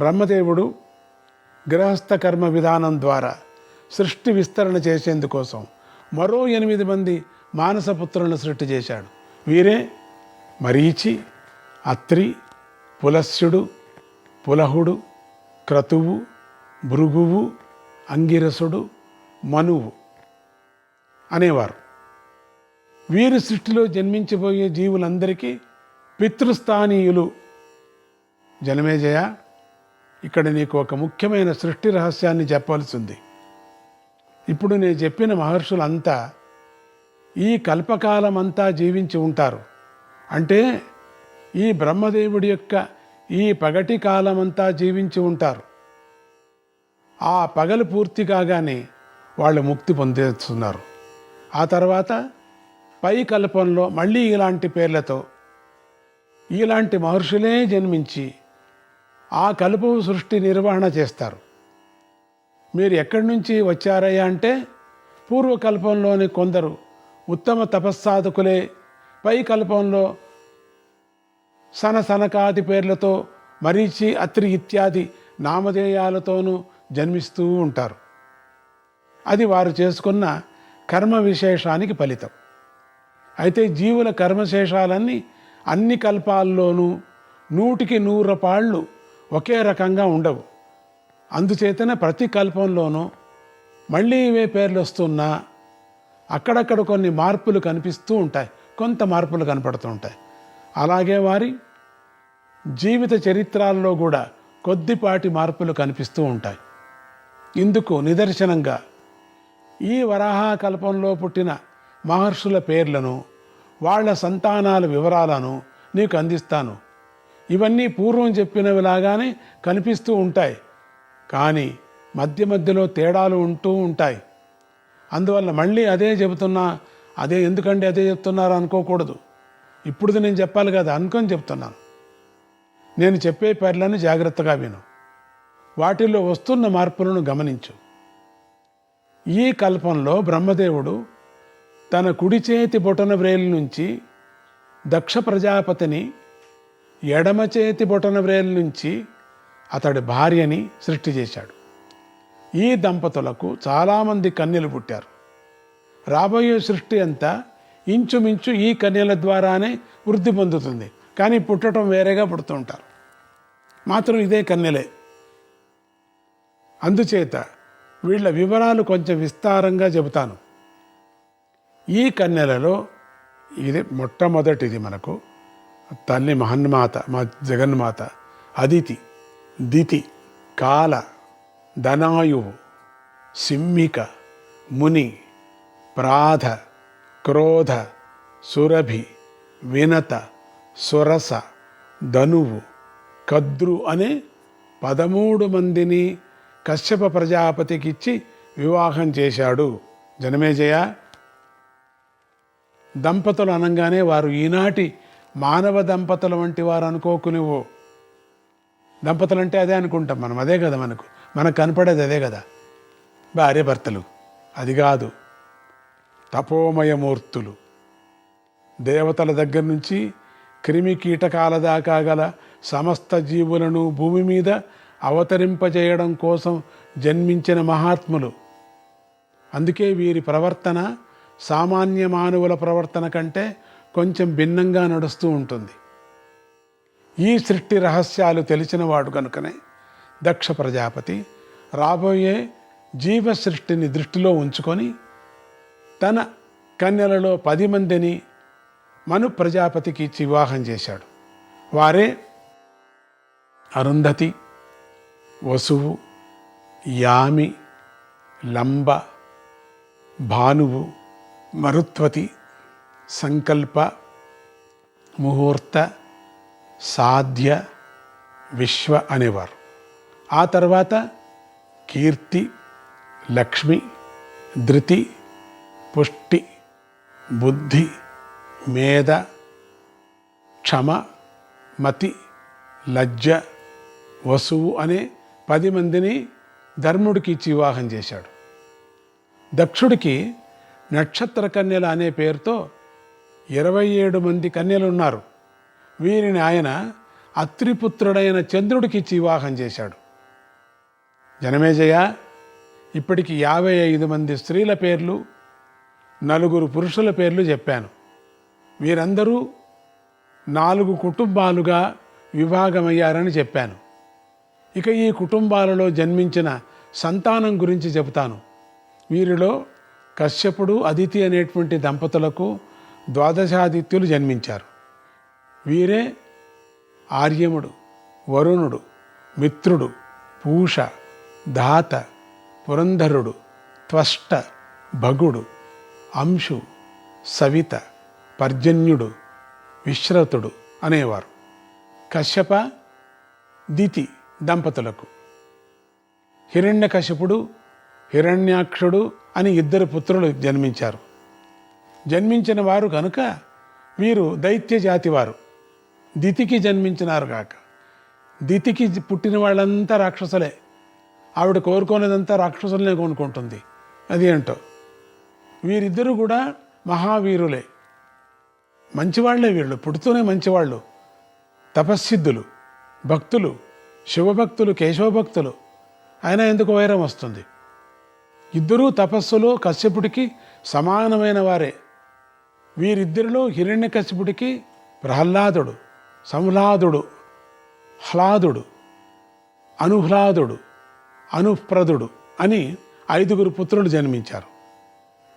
బ్రహ్మదేవుడు గృహస్థ కర్మ విధానం ద్వారా సృష్టి విస్తరణ చేసేందుకోసం మరో 8 మంది మానసపుత్రులను సృష్టి చేశాడు. వీరే మరీచి, అత్రి, పులస్యుడు, పులహుడు, క్రతువు, భృగువు, అంగిరసుడు, మనువు అనేవారు. వీరి సృష్టిలో జన్మించబోయే జీవులందరికీ పితృస్థానీయులు. జనమేజయ, ఇక్కడ నీకు ఒక ముఖ్యమైన సృష్టి రహస్యాన్ని చెప్పవలసి ఉంది. ఇప్పుడు నేను చెప్పిన మహర్షులంతా ఈ కల్పకాలం అంతా జీవించి ఉంటారు. అంటే ఈ బ్రహ్మదేవుడి యొక్క ఈ పగటి కాలమంతా జీవించి ఉంటారు. ఆ పగలు పూర్తి కాగానే వాళ్ళు ముక్తి పొందేస్తున్నారు. ఆ తర్వాత పై కల్పంలో మళ్ళీ ఇలాంటి పేర్లతో ఇలాంటి మహర్షులే జన్మించి ఆ కల్పం సృష్టి నిర్వహణ చేస్తారు. మీరు ఎక్కడి నుంచి వచ్చారయ్యా అంటే పూర్వకల్పంలోని కొందరు ఉత్తమ తపస్సాధకులే పై కల్పంలో సనకాది పేర్లతో మరీచి, అత్రి ఇత్యాది నామధేయాలతోనూ జన్మిస్తూ ఉంటారు. అది వారు చేసుకున్న కర్మ విశేషానికి ఫలితం. అయితే జీవుల కర్మశేషాలన్నీ అన్ని కల్పాల్లోనూ 100కి 100 పాళ్ళు ఒకే రకంగా ఉండవు. అందుచేతనే ప్రతి కల్పంలోనూ మళ్ళీ ఇవే పేర్లు వస్తున్నా అక్కడక్కడ కొన్ని మార్పులు కనిపిస్తూ ఉంటాయి, కొంత మార్పులు కనపడుతూ ఉంటాయి. అలాగే వారి జీవిత చరిత్రల్లో కూడా కొద్దిపాటి మార్పులు కనిపిస్తూ ఉంటాయి. ఇందుకు నిదర్శనంగా ఈ వరాహకల్పంలో పుట్టిన మహర్షుల పేర్లను, వాళ్ళ సంతానాల వివరాలను నీకు అందిస్తాను. ఇవన్నీ పూర్వం చెప్పినవిలాగానే కనిపిస్తూ ఉంటాయి, కానీ మధ్య మధ్యలో తేడాలు ఉంటూ ఉంటాయి. అందువల్ల మళ్ళీ అదే చెబుతున్నా, ఎందుకంటే అదే చెప్తున్నారు అనుకోకూడదు. ఇప్పుడు నేను చెప్పాలి కదా అనుకొని చెప్తున్నాను. నేను చెప్పే పేర్లను జాగ్రత్తగా విను, వాటిల్లో వస్తున్న మార్పులను గమనించు. ఈ కల్పంలో బ్రహ్మదేవుడు తన కుడి చేతి బొటన వ్రేలు నుంచి దక్ష ప్రజాపతిని, ఎడమ చేతి బొటన వ్రేలు నుంచి అతడి భార్యని సృష్టి చేశాడు. ఈ దంపతులకు చాలామంది కన్యలు పుట్టారు. రాబోయే సృష్టి అంతా ఇంచుమించు ఈ కన్యల ద్వారానే వృద్ధి పొందుతుంది. కానీ పుట్టడం వేరేగా పుడుతూ ఉంటారు, మాత్రం ఇదే కన్యలే. అందుచేత వీళ్ళ వివరాలు కొంచెం విస్తారంగా చెబుతాను. ఈ కన్యలలో ఇది మొట్టమొదటిది మనకు తల్లి మహన్మాత, మా జగన్మాత అదితి, దితి, కాల, ధనాయువు, సింహిక, ముని, ప్రాధ, క్రోధ, సురభి, వినత, సురస, ధనువు, కద్రు అనే 13 మందిని కశ్యప ప్రజాపతికిచ్చి వివాహం చేశాడు. జనమేజయ, దంపతులు అనగానే వారు ఈనాటి మానవ దంపతుల వంటి వారు అనుకోకు నువ్వు. దంపతులు అంటే అదే అనుకుంటాం మనం, అదే కదా మనకు కనపడేది అదే కదా, భార్య భర్తలు. అది కాదు, తపోమయమూర్తులు. దేవతల దగ్గర నుంచి క్రిమి కీటకాల దాకా గల సమస్త జీవులను భూమి మీద అవతరింపజేయడం కోసం జన్మించిన మహాత్ములు. అందుకే వీరి ప్రవర్తన సామాన్య మానవుల ప్రవర్తన కంటే కొంచెం భిన్నంగా నడుస్తూ ఉంటుంది. ఈ సృష్టి రహస్యాలు తెలిసినవాడు కనుకనే దక్ష ప్రజాపతి రాబోయే జీవ సృష్టిని దృష్టిలో ఉంచుకొని తన కన్యలలో 10 మందిని మను ప్రజాపతికి ఇచ్చి వివాహం చేశాడు. వారే అరుంధతి, వసువు, యామి, లంబ, భానువు, మరుత్వతి, సంకల్ప, ముహూర్త, సాధ్య, విశ్వ అనేవారు. ఆ తర్వాత కీర్తి, లక్ష్మి, ధృతి, పుష్టి, బుద్ధి, మేధ, క్షమ, మతి, లజ్జ, వసువు అనే 10 మందిని ధర్ముడికి ఇచ్చి వివాహం చేశాడు. దక్షుడికి నక్షత్ర కన్యల అనే పేరుతో 27 మంది కన్యలు ఉన్నారు. వీరిని ఆయన అత్రిపుత్రుడైన చంద్రుడికి ఇచ్చి వివాహం చేశాడు. జనమేజయ, ఇప్పటికి 55 మంది స్త్రీల పేర్లు, 4 పురుషుల పేర్లు చెప్పాను. వీరందరూ 4 కుటుంబాలుగా విభాగమయ్యారని చెప్పాను. ఇక ఈ కుటుంబాలలో జన్మించిన సంతానం గురించి చెబుతాను. వీరిలో కశ్యపుడు, అదితి అనేటువంటి దంపతులకు ద్వాదశాదిత్యులు జన్మించారు. వీరే ఆర్యముడు, వరుణుడు, మిత్రుడు, పూష, ధాత, పురంధరుడు, త్వష్ట, భగుడు, అంశు, సవిత, పర్జన్యుడు, విశ్రతుడు అనేవారు. కశ్యప, దితి దంపతులకు హిరణ్యకశిపుడు, హిరణ్యాక్షుడు అని 2 పుత్రులు జన్మించారు. జన్మించిన వారు కనుక వీరు దైత్య జాతివారు. దితికి జన్మించినారు కాక. దితికి పుట్టిన వాళ్ళంతా రాక్షసులే. ఆవిడ కోరుకోలేదంతా రాక్షసులనే కొనుక్కుంటుంది. అది ఏంటో. వీరిద్దరూ కూడా మహావీరులే, మంచివాళ్లే. వీళ్ళు పుడుతూనే మంచివాళ్ళు, తపస్సిద్ధులు, భక్తులు, శివభక్తులు, కేశవభక్తులు. అయినా ఎందుకు వైరం వస్తుంది? ఇద్దరూ తపస్సులో కశ్యపుడికి సమానమైన వారే. వీరిద్దరిలో హిరణ్యకశ్యపుడికి ప్రహ్లాదుడు, సంహ్లాదుడు, హ్లాదుడు, అనుహ్లాదుడు, అనుప్రదుడు అని 5 పుత్రులు జన్మించారు.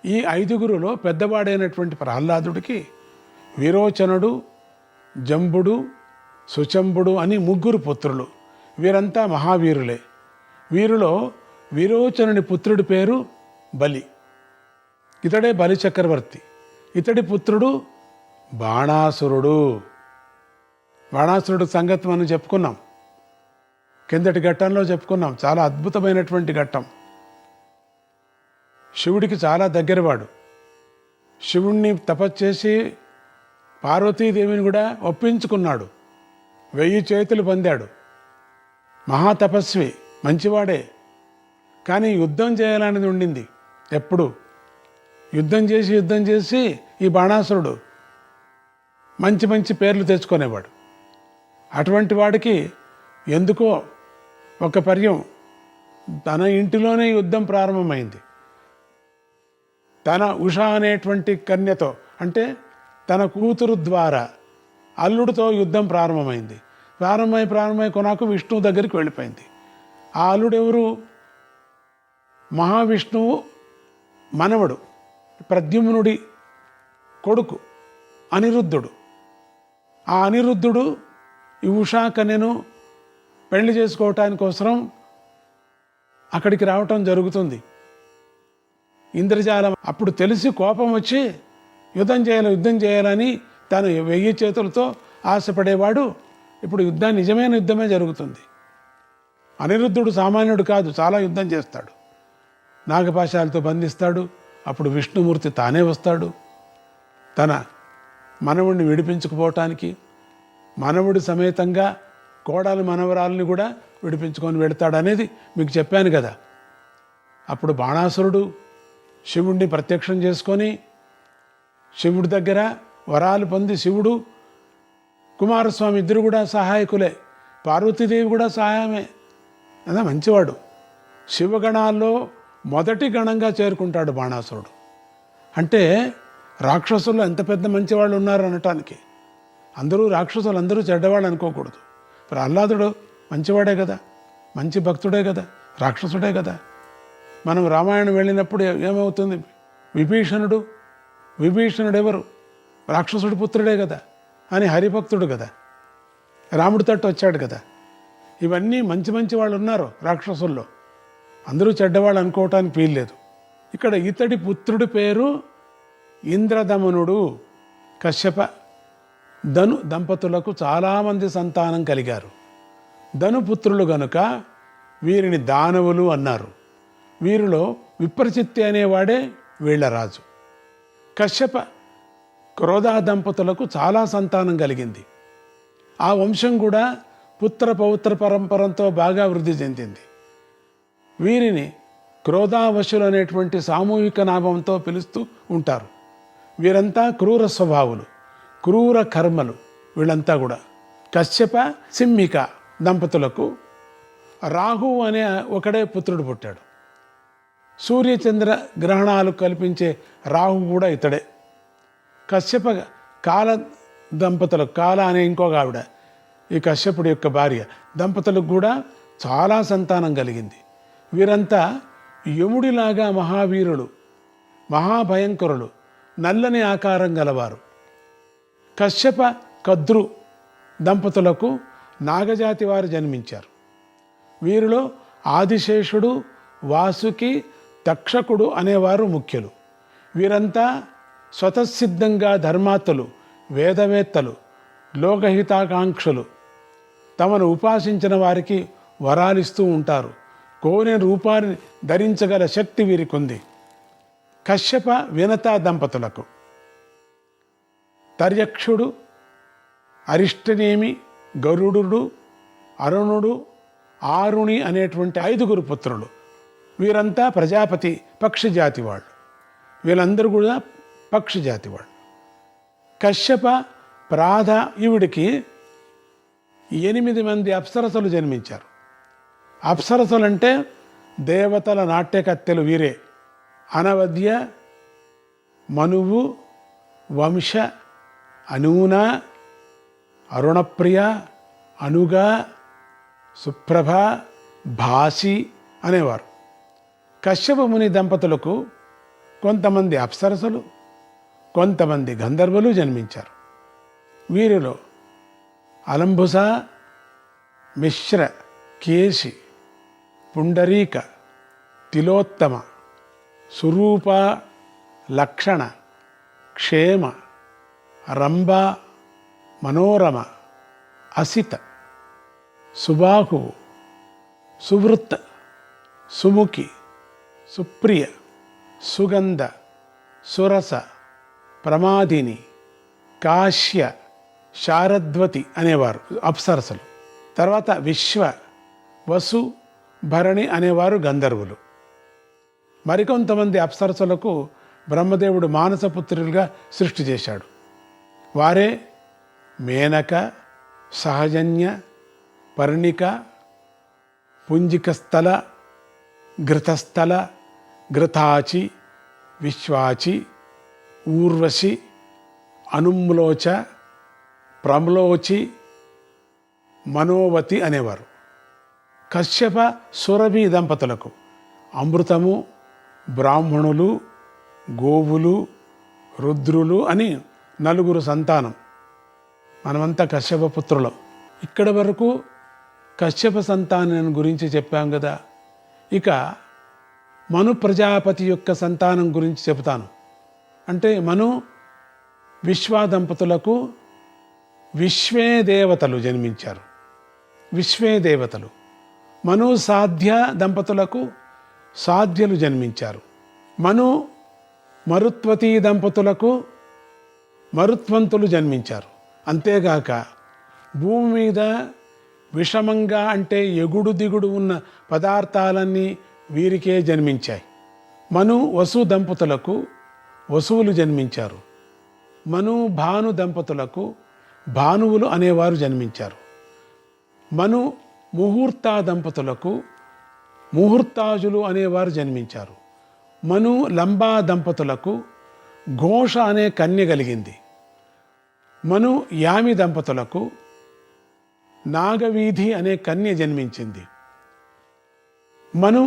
ఈ 5లో పెద్దవాడైనటువంటి ప్రహ్లాదుడికి విరోచనుడు, జంబుడు, సుచంబుడు అని 3 పుత్రులు. వీరంతా మహావీరులే. వీరిలో విరోచనుని పుత్రుడి పేరు బలి. ఇతడే బలి చక్రవర్తి. ఇతడి పుత్రుడు బాణాసురుడు. బాణాసురుడు సంగతి మనం చెప్పుకున్నాం, కిందటి ఘట్టంలో చెప్పుకున్నాం. చాలా అద్భుతమైనటువంటి ఘట్టం. శివుడికి చాలా దగ్గరవాడు. శివుణ్ణి తపస్చేసి పార్వతీదేవిని కూడా ఒప్పించుకున్నాడు. 1000 చేతులు పొందాడు. మహాతపస్వి, మంచివాడే. కానీ యుద్ధం చేయాలనేది ఉండింది ఎప్పుడు. యుద్ధం చేసి ఈ బాణాసురుడు మంచి మంచి పేర్లు తెచ్చుకునేవాడు. అటువంటి వాడికి ఎందుకో ఒక పర్యం తన ఇంటిలోనే యుద్ధం ప్రారంభమైంది. తన ఉష అనేటువంటి కన్యతో, అంటే తన కూతురు ద్వారా అల్లుడితో యుద్ధం ప్రారంభమైంది. ప్రారంభమై కొనాకు విష్ణువు దగ్గరికి వెళ్ళిపోయింది. ఆ అల్లుడెవరు? మహావిష్ణువు మనవడు, ప్రద్యుమ్నుడి కొడుకు అనిరుద్ధుడు. ఆ అనిరుద్ధుడు ఈ ఉషా కన్యను పెళ్లి చేసుకోవటానికోసం అక్కడికి రావటం జరుగుతుంది. ఇంద్రజాలం అప్పుడు తెలిసి కోపం వచ్చి యుద్ధం చేయాలని తను 1000 చేతులతో ఆశపడేవాడు. ఇప్పుడు నిజమైన యుద్ధమే జరుగుతుంది. అనిరుద్ధుడు సామాన్యుడు కాదు, చాలా యుద్ధం చేస్తాడు. నాగపాశాలతో బంధిస్తాడు. అప్పుడు విష్ణుమూర్తి తానే వస్తాడు తన మనవుడిని విడిపించుకుపోవటానికి. మనవుడి సమేతంగా కోడలు మనవరాలని కూడా విడిపించుకొని వెళతాడు అనేది మీకు చెప్పాను కదా. అప్పుడు బాణాసురుడు శివుణ్ణి ప్రత్యక్షం చేసుకొని శివుడి దగ్గర వరాలు పొంది, శివుడు కుమారస్వామి ఇద్దరు కూడా సహాయకులే, పార్వతీదేవి కూడా సహాయమే. అదే మంచివాడు. శివగణాల్లో మొదటి గణంగా చేరుకుంటాడు బాణాసురుడు. అంటే రాక్షసులు ఎంత పెద్ద మంచివాళ్ళు ఉన్నారు అనటానికి. అందరూ రాక్షసులు, అందరూ చెడ్డవాళ్ళు అనుకోకూడదు. ప్రహ్లాదుడు మంచివాడే కదా, మంచి భక్తుడే కదా, రాక్షసుడే కదా. మనం రామాయణం వెళ్ళినప్పుడు ఏమవుతుంది? విభీషణుడు ఎవరు? రాక్షసుడి పుత్రుడే కదా, అని హరిభక్తుడు కదా, రాముడి తట్టు వచ్చాడు కదా. ఇవన్నీ మంచి వాళ్ళు ఉన్నారు రాక్షసుల్లో. అందరూ చెడ్డవాళ్ళు అనుకోవటానికి వీల్లేదు. ఇక్కడ ఇతడి పుత్రుడి పేరు ఇంద్రదమనుడు. కశ్యప ధను దంపతులకు చాలామంది సంతానం కలిగారు. ధనుపుత్రులు గనుక వీరిని దానవులు అన్నారు. వీరిలో విప్రచిత్తి అనేవాడే వీళ్ల రాజు. కశ్యప క్రోధ దంపతులకు చాలా సంతానం కలిగింది. ఆ వంశం కూడా పుత్ర పౌత్ర పరంపరంతో బాగా వృద్ధి చెందింది. వీరిని క్రోధావశులు అనేటువంటి సామూహిక నామంతో పిలుస్తూ ఉంటారు. వీరంతా క్రూర స్వభావులు, క్రూర కర్మలు. వీళ్ళంతా కూడా కశ్యప సింహిక దంపతులకు రాహు అనే ఒకడే పుత్రుడు పుట్టాడు. సూర్యచంద్ర గ్రహణాలు కల్పించే రాహు కూడా ఇతడే. కశ్యప కాల దంపతులకు, కాల అనే ఇంకొక ఆవిడ ఈ కశ్యపుడి యొక్క భార్య దంపతులకు కూడా చాలా సంతానం కలిగింది. వీరంతా యముడిలాగా మహావీరులు, మహాభయంకరులు, నల్లని ఆకారం గలవారు. కశ్యప కద్రు దంపతులకు నాగజాతి వారు జన్మించారు. వీరిలో ఆదిశేషుడు, వాసుకి, తక్షకుడు అనేవారు ముఖ్యులు. వీరంతా స్వతసిద్ధంగా ధర్మాత్తులు, వేదవేత్తలు, లోకహితాకాంక్షలు. తమను ఉపాసించిన వారికి వరాలిస్తూ ఉంటారు. కోరిన రూపాన్ని ధరించగల శక్తి వీరికి ఉంది. కశ్యప వినత దంపతులకు తర్యక్షుడు, అరిష్టనేమి, గరుడు, అరుణుడు, ఆరుణి అనేటువంటి 5 పుత్రులు. వీరంతా ప్రజాపతి పక్షిజాతి వాళ్ళు. వీళ్ళందరూ కూడా పక్షిజాతి వాళ్ళు. కశ్యప ప్రాధ ఈవిడికి 8 మంది అప్సరసలు జన్మించారు. అప్సరసలంటే దేవతల నాట్యకత్తెలు వీరే. అనవద్య, మనువు, వంశ, అనూన, అరుణప్రియ, అనుగ, సుప్రభ, భాసి అనేవారు. కశ్యప ముని దంపతులకు కొంతమంది అప్సరసలు, కొంతమంది గంధర్వులు జన్మించారు. వీరిలో అలంబుస, మిశ్ర, కేశి, పుండరీక, తిలోత్తమ, సురూప, లక్షణ, క్షేమ, రంభ, మనోరమ, అసిత, సుబాహువు, సువృత్త, సుముఖి, సుప్రియ, సుగంధ, సురస, ప్రమాదిని, కాశ్య, శారద్వతి అనేవారు అప్సరసలు. తర్వాత విశ్వ, వసు, భరణి అనేవారు గంధర్వులు. మరికొంతమంది అప్సరసలకు బ్రహ్మదేవుడు మానసపుత్రులుగా సృష్టి చేశాడు. వారే మేనక, సహజన్య, పర్ణిక, పుంజికస్థల, ఘృతస్థల, ఘృతాచి, విశ్వాచి, ఊర్వశి, అనుమ్లోచ, ప్రమ్లోచి, మనోవతి అనేవారు. కశ్యప సురభి దంపతులకు అమృతము, బ్రాహ్మణులు, గోవులు, రుద్రులు అని 9 సంతానం. మనమంతా కశ్యప పుత్రులం. ఇక్కడ వరకు కశ్యప సంతానం గురించి చెప్పాం కదా. ఇక మను ప్రజాపతి యొక్క సంతానం గురించి చెబుతాను. అంటే మను విశ్వ దంపతులకు విశ్వే దేవతలు జన్మించారు. విశ్వే దేవతలు. మను సాధ్య దంపతులకు సాధ్యులు జన్మించారు. మను మరుత్వతి దంపతులకు మరుత్వంతులు జన్మించారు. అంతేగాక భూమి మీద విషమంగా అంటే ఎగుడు దిగుడు ఉన్న పదార్థాలన్నీ వీరికే జన్మించాయి. మను వసు దంపతులకు వసువులు జన్మించారు. మను భాను దంపతులకు భానువులు అనేవారు జన్మించారు. మను ముహూర్త దంపతులకు ముహూర్తాజులు అనేవారు జన్మించారు. మను లంబా దంపతులకు ఘోష అనే కన్య కలిగింది. మను యామి దంపతులకు నాగవీధి అనే కన్య జన్మించింది. మను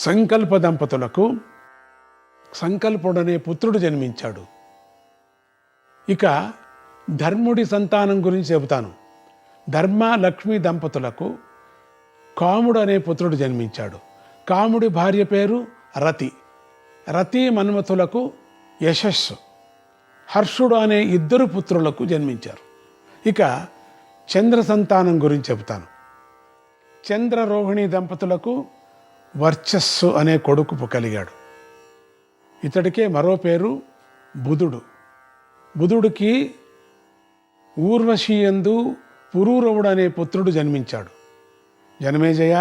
సంకల్ప దంపతులకు సంకల్పుడనే పుత్రుడు జన్మించాడు. ఇక ధర్ముడి సంతానం గురించి చెబుతాను. ధర్మ లక్ష్మి దంపతులకు కాముడు అనే పుత్రుడు జన్మించాడు. కాముడి భార్య పేరు రతి. రతి మన్మథులకు యశస్సు, హర్షుడు అనే 2 పుత్రులకు జన్మించారు. ఇక చంద్ర సంతానం గురించి చెబుతాను. చంద్రరోహిణి దంపతులకు వర్చస్సు అనే కొడుకు కలిగాడు. ఇతడికే మరో పేరు బుధుడు. బుధుడికి ఊర్వశీయందు పురూరవుడు అనే పుత్రుడు జన్మించాడు. జనమేజయ,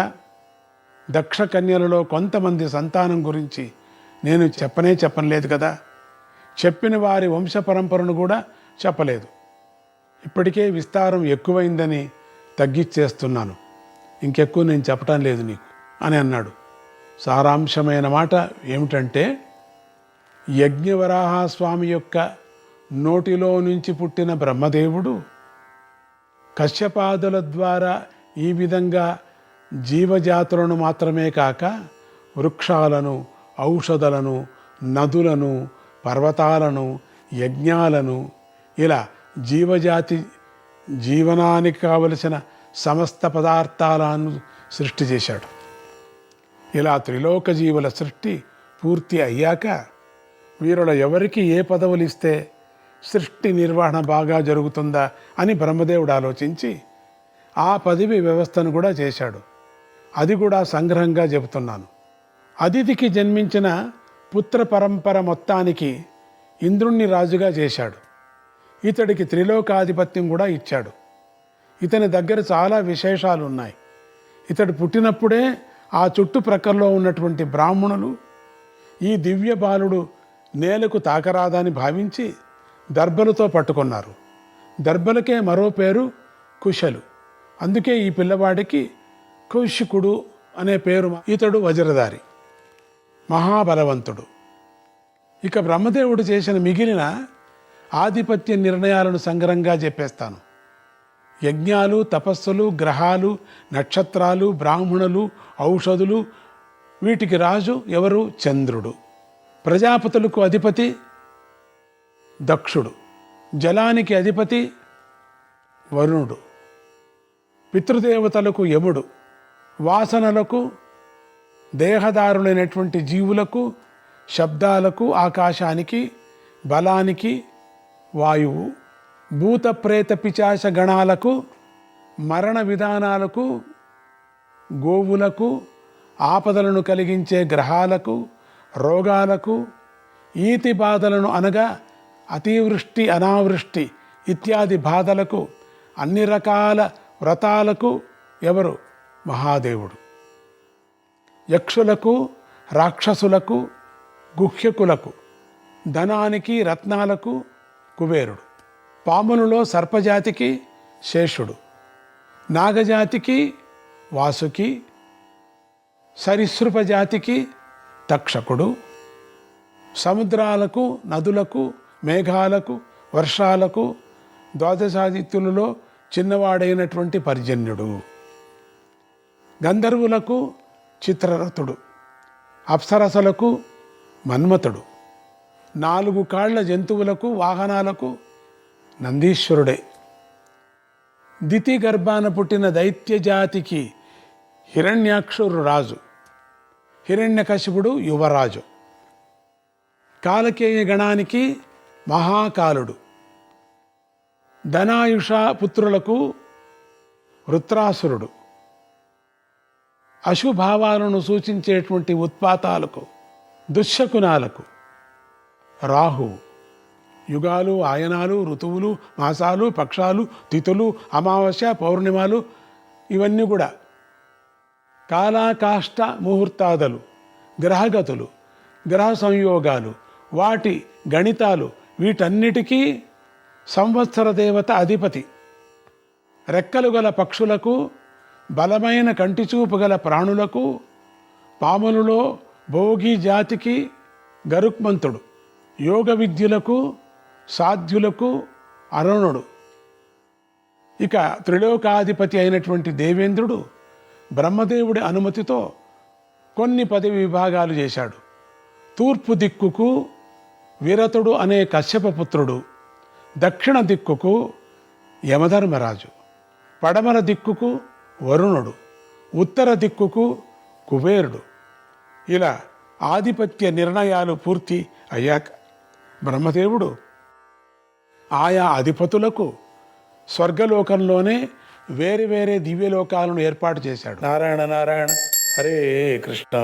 దక్ష కన్యలలో కొంతమంది సంతానం గురించి నేను చెప్పలేదు కదా. చెప్పిన వారి వంశ పరంపరను కూడా చెప్పలేదు. ఇప్పటికే విస్తారం ఎక్కువైందని తగ్గిచ్చేస్తున్నాను, ఇంకెక్కువ నేను చెప్పటం లేదు నీకు అని అన్నాడు. సారాంశమైన మాట ఏమిటంటే, యజ్ఞవరాహస్వామి యొక్క నోటిలో నుంచి పుట్టిన బ్రహ్మదేవుడు కశ్యపాదుల ద్వారా ఈ విధంగా జీవజాతులను మాత్రమే కాక వృక్షాలను, ఔషధలను, నదులను, పర్వతాలను, యజ్ఞాలను, ఇలా జీవజాతి జీవనానికి కావలసిన సమస్త పదార్థాలను సృష్టి చేశాడు. ఇలా త్రిలోక జీవుల సృష్టి పూర్తి అయ్యాక వీరుల ఎవరికి ఏ పదవులు ఇస్తే సృష్టి నిర్వహణ బాగా జరుగుతుందా అని బ్రహ్మదేవుడు ఆలోచించి ఆ పదవి వ్యవస్థను కూడా చేశాడు. అది కూడా సంగ్రహంగా చెబుతున్నాను. అదితికి జన్మించిన పుత్ర పరంపర మొత్తానికి ఇంద్రుణ్ణి రాజుగా చేశాడు. ఇతడికి త్రిలోకాధిపత్యం కూడా ఇచ్చాడు. ఇతని దగ్గర చాలా విశేషాలు ఉన్నాయి. ఇతడు పుట్టినప్పుడే ఆ చుట్టుప్రక్కల్లో ఉన్నటువంటి బ్రాహ్మణులు ఈ దివ్య బాలుడు నేలకు తాకరాదని భావించి దర్భలతో పట్టుకున్నారు. దర్భలకే మరో పేరు కుశలు. అందుకే ఈ పిల్లవాడికి కౌశికుడు అనే పేరు. ఇతడు వజ్రధారి, మహాబలవంతుడు. ఇక బ్రహ్మదేవుడు చేసిన మిగిలిన ఆధిపత్య నిర్ణయాలను సంగ్రహంగా చెప్పేస్తాను. యజ్ఞాలు, తపస్సులు, గ్రహాలు, నక్షత్రాలు, బ్రాహ్మణులు, ఔషధులు, వీటికి రాజు ఎవరు? చంద్రుడు. ప్రజాపతులకు అధిపతి దక్షుడు. జలానికి అధిపతి వరుణుడు. పితృదేవతలకు యముడు. వాసనలకు, దేహదారులైనటువంటి జీవులకు, శబ్దాలకు, ఆకాశానికి, బలానికి వాయువు. భూత ప్రేత పిశాచ గణాలకు, మరణ విధానాలకు గోవులకు, ఆపదలను కలిగించే గ్రహాలకు, రోగాలకు, ఈతి బాధలను అనగా అతివృష్టి అనావృష్టి ఇత్యాది బాధలకు, అన్ని రకాల వ్రతాలకు ఎవరు? మహాదేవుడు. యక్షులకు, రాక్షసులకు, గుహ్యకులకు, ధనానికి, రత్నాలకు కుబేరుడు. పాములలో సర్పజాతికి శేషుడు. నాగజాతికి వాసుకి. సరీసృప జాతికి తక్షకుడు. సముద్రాలకు, నదులకు, మేఘాలకు, వర్షాలకు ద్వాదశాదిత్యులలో చిన్నవాడైనటువంటి పర్జన్యుడు. గంధర్వులకు చిత్రరథుడు. అప్సరసలకు మన్మథుడు. 4 కాళ్ల జంతువులకు, వాహనాలకు నందీశ్వరుడే. దితి గర్భాన పుట్టిన దైత్య జాతికి హిరణ్యాక్షుడు రాజు. హిరణ్యకశిపుడు యువరాజు. కాలకేయ గణానికి మహాకాలుడు. ధనాయుష పుత్రులకు వృత్రాసురుడు. అశుభావాలను సూచించేటువంటి ఉత్పాతాలకు, దుశ్శకునాలకు రాహువు. యుగాలు, ఆయనాలు, ఋతువులు, మాసాలు, పక్షాలు, తిథులు, అమావాస్య, పౌర్ణిమలు ఇవన్నీ కూడా కాలాకాష్ట ముహూర్తాదులు, గ్రహగతులు, గ్రహ సంయోగాలు, వాటి గణితాలు, వీటన్నిటికీ సంవత్సర దేవత అధిపతి. రెక్కలు గల పక్షులకు, బలమైన కంటిచూపు గల ప్రాణులకు, పాములలో భోగి జాతికి గరుక్మంతుడు. యోగ విద్యులకు, సాధ్యులకు అరుణుడు. ఇక త్రిలోకాధిపతి అయినటువంటి దేవేంద్రుడు బ్రహ్మదేవుడి అనుమతితో కొన్ని పదవి విభాగాలు చేశాడు. తూర్పు దిక్కుకు విరతుడు అనే కశ్యపపుత్రుడు. దక్షిణ దిక్కుకు యమధర్మరాజు. పడమర దిక్కుకు వరుణుడు. ఉత్తర దిక్కుకు కుబేరుడు. ఇలా ఆధిపత్య నిర్ణయాలు పూర్తి అయ్యాక బ్రహ్మదేవుడు ఆయా అధిపతులకు స్వర్గలోకంలోనే వేరే వేరే దివ్యలోకాలను ఏర్పాటు చేశాడు. నారాయణ నారాయణ హరే కృష్ణ.